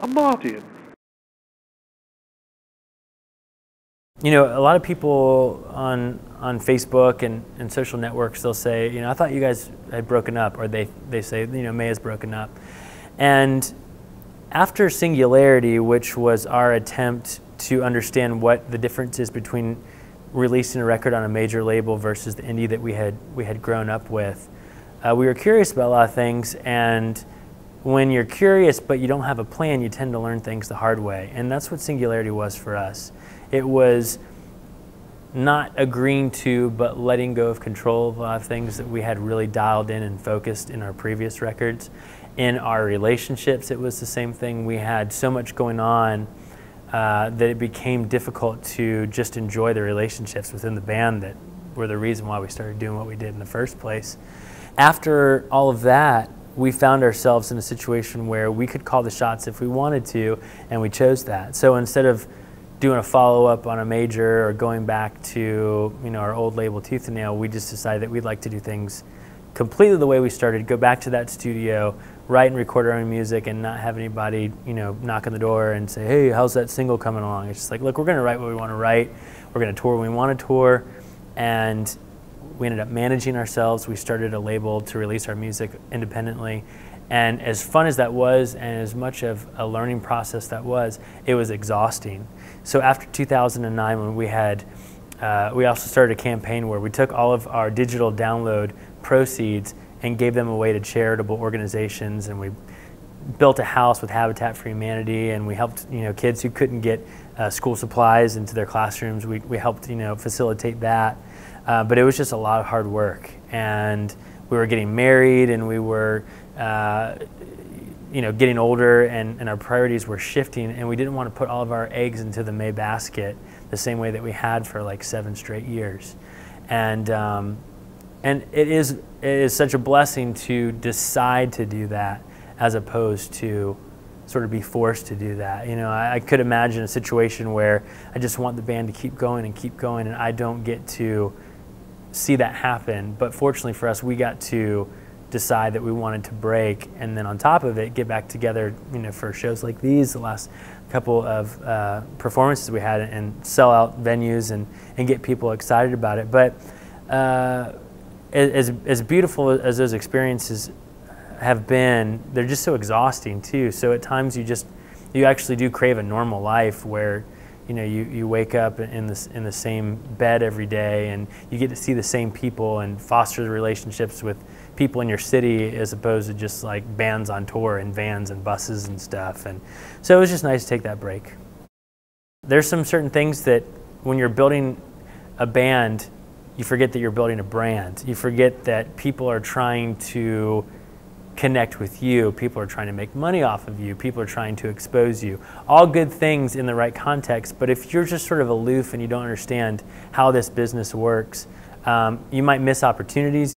Martin. You know, a lot of people on Facebook and social networks, they'll say, you know, I thought you guys had broken up, or they say, you know, May has broken up. And after Singularity, which was our attempt to understand what the difference is between releasing a record on a major label versus the indie that we had grown up with, we were curious about a lot of things. And when you're curious but you don't have a plan, you tend to learn things the hard way. And that's what Singularity was for us. It was not agreeing to, but letting go of control of a lot of things that we had really dialed in and focused in our previous records. In our relationships, it was the same thing. We had so much going on that it became difficult to just enjoy the relationships within the band that were the reason why we started doing what we did in the first place. After all of that, we found ourselves in a situation where we could call the shots if we wanted to, and we chose that. So instead of doing a follow-up on a major or going back to, you know, our old label Tooth and Nail, we just decided that we'd like to do things completely the way we started, go back to that studio, write and record our own music, and not have anybody, you know, knock on the door and say, hey, how's that single coming along? It's just like, look, we're going to write what we want to write. We're going to tour when we want to tour. And we ended up managing ourselves. We started a label to release our music independently. And as fun as that was, and as much of a learning process that was, it was exhausting. So after 2009, when we also started a campaign where we took all of our digital download proceeds and gave them away to charitable organizations, and we built a house with Habitat for Humanity, and we helped, you know, kids who couldn't get school supplies into their classrooms. We helped, you know, facilitate that, but it was just a lot of hard work. And we were getting married, and we were you know, getting older, and our priorities were shifting, and we didn't want to put all of our eggs into the May basket the same way that we had for like 7 straight years. And it is such a blessing to decide to do that as opposed to sort of be forced to do that. You know, I could imagine a situation where I just want the band to keep going, and I don't get to see that happen. But fortunately for us, we got to decide that we wanted to break, and then on top of it, get back together, you know, for shows like these, the last couple of performances we had, and sell out venues and get people excited about it. But as beautiful as those experiences have been, they're just so exhausting too. So at times you actually do crave a normal life where, you know, you wake up in the same bed every day, and you get to see the same people and foster the relationships with people in your city, as opposed to just like bands on tour and vans and buses and stuff. And so it was just nice to take that break. There's some certain things that when you're building a band, you forget that you're building a brand. You forget that people are trying to connect with you. People are trying to make money off of you. People are trying to expose you. All good things in the right context, but if you're just sort of aloof and you don't understand how this business works, you might miss opportunities.